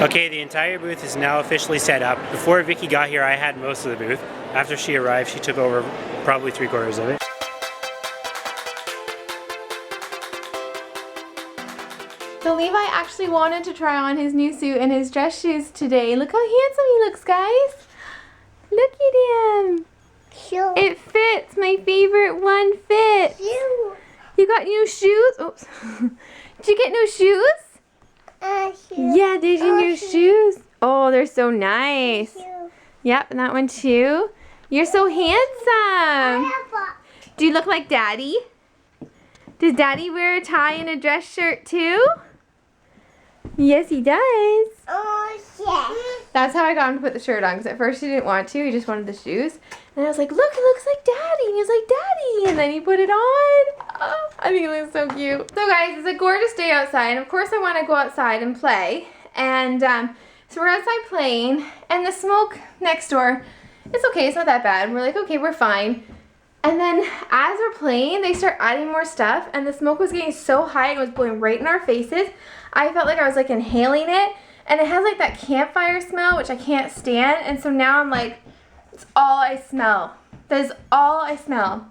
Okay, the entire booth is now officially set up. Before Vicky got here, I had most of the booth. After she arrived, she took over probably 3/4 of it. So Levi actually wanted to try on his new suit and his dress shoes today. Look how handsome he looks, guys. Look at him. Shoe. It fits. My favorite one fits. Shoe. You got new shoes? Oops. Did you get new shoes? Shoe. Yeah, did you new shoe. shoes? Oh, they're so nice. Shoe. Yep, and that one too. You're so handsome. Do you look like Daddy? Does Daddy wear a tie and a dress shirt too? Yes, he does. Oh, yeah. That's how I got him to put the shirt on, because at first he didn't want to. He just wanted the shoes. And I was like, look, it looks like Daddy. And he was like, Daddy. And then he put it on. Oh, I think it looks so cute. So guys, it's a gorgeous day outside. And of course I want to go outside and play. And so we're outside playing. And the smoke next door, it's okay. It's not that bad. We're like, okay, we're fine. And then as we're playing, they start adding more stuff. And the smoke was getting so high, it was blowing right in our faces. I felt like I was like inhaling it. And it has like that campfire smell, which I can't stand. And so now I'm like, it's all I smell. That is all I smell.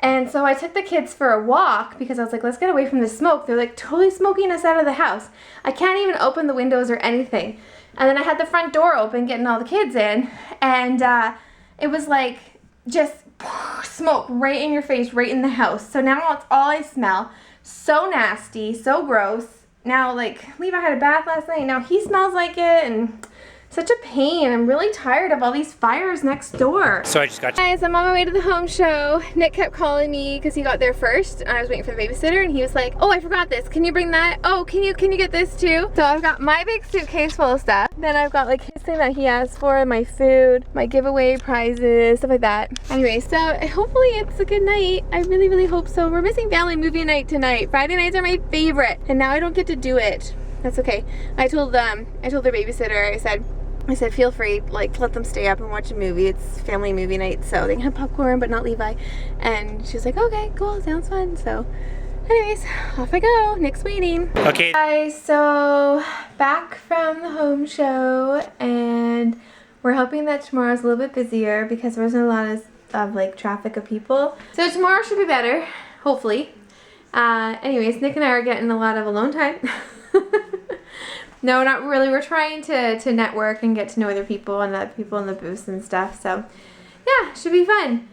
And so I took the kids for a walk because I was like, let's get away from the smoke. They're like totally smoking us out of the house. I can't even open the windows or anything. And then I had the front door open, getting all the kids in. And it was like just smoke right in your face, right in the house. So now it's all I smell. So nasty, so gross. Now, like, Levi had a bath last night. Now he smells like it, and such a pain. I'm really tired of all these fires next door. So I just got Guys, I'm on my way to the home show. Nick kept calling me because he got there first, and I was waiting for the babysitter, and he was like, oh, I forgot this. Can you bring that? Oh, can you get this too? So I've got my big suitcase full of stuff. Then I've got like his thing that he asked for, my food, my giveaway prizes, stuff like that. Anyway, so hopefully it's a good night. I really, really hope so. We're missing family movie night tonight. Friday nights are my favorite, and now I don't get to do it. That's okay. I told their babysitter, I said, feel free, like, let them stay up and watch a movie. It's family movie night, so they can have popcorn, but not Levi. And she was like, okay, cool, sounds fun. So, anyways, off I go. Nick's waiting. Okay. Guys, so back from the home show, and we're hoping that tomorrow's a little bit busier because there wasn't a lot of like traffic of people. So tomorrow should be better, hopefully. Anyways, Nick and I are getting a lot of alone time. No, not really. We're trying to network and get to know other people and other people in the booths and stuff. So, yeah, should be fun.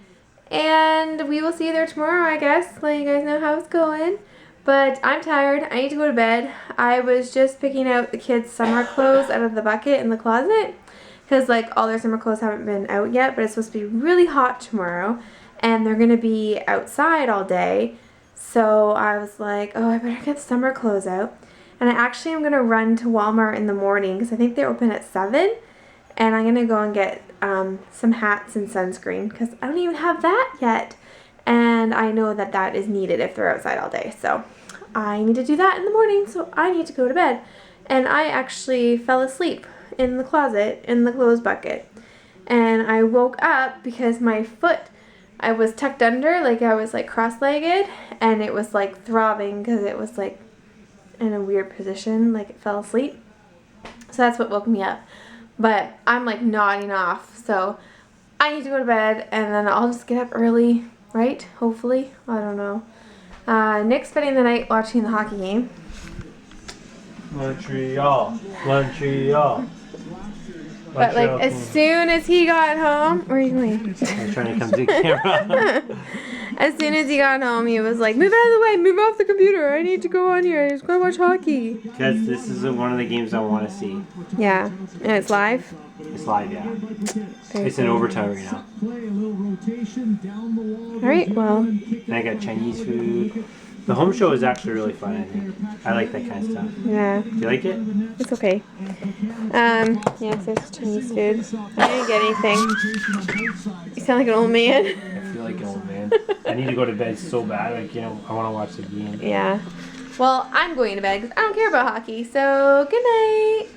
And we will see you there tomorrow, I guess. Let you guys know how it's going. But I'm tired. I need to go to bed. I was just picking out the kids' summer clothes out of the bucket in the closet. Because, like, all their summer clothes haven't been out yet. But it's supposed to be really hot tomorrow. And they're going to be outside all day. So I was like, oh, I better get the summer clothes out. And I actually am going to run to Walmart in the morning because I think they're open at 7. And I'm going to go and get some hats and sunscreen because I don't even have that yet. And I know that that is needed if they're outside all day. So I need to do that in the morning, so I need to go to bed. And I actually fell asleep in the closet in the clothes bucket. And I woke up because my foot, I was tucked under, like I was like cross-legged. And it was like throbbing because it was like in a weird position, like it fell asleep. So that's what woke me up. But I'm like nodding off, so I need to go to bed and then I'll just get up early, right? Hopefully. I don't know. Nick's spending the night watching the hockey game. Montreal. Montreal. But like as soon as he got home, where are you going? I'm trying to come to the camera. As soon as he got home, he was like, move out of the way, move off the computer. I need to go on here. I just go watch hockey. Because this is one of the games I want to see. Yeah, and it's live. It's live, yeah. It's in overtime right now. Alright, well. And I got Chinese food. The home show is actually really fun, I think. I like that kind of stuff. Yeah. Do you like it? It's okay. Yes, there's Chinese food. I didn't get anything. You sound like an old man. I feel like an old man. I need to go to bed so bad. Like, you know, I want to watch the game. Yeah. Well, I'm going to bed because I don't care about hockey. So, good night.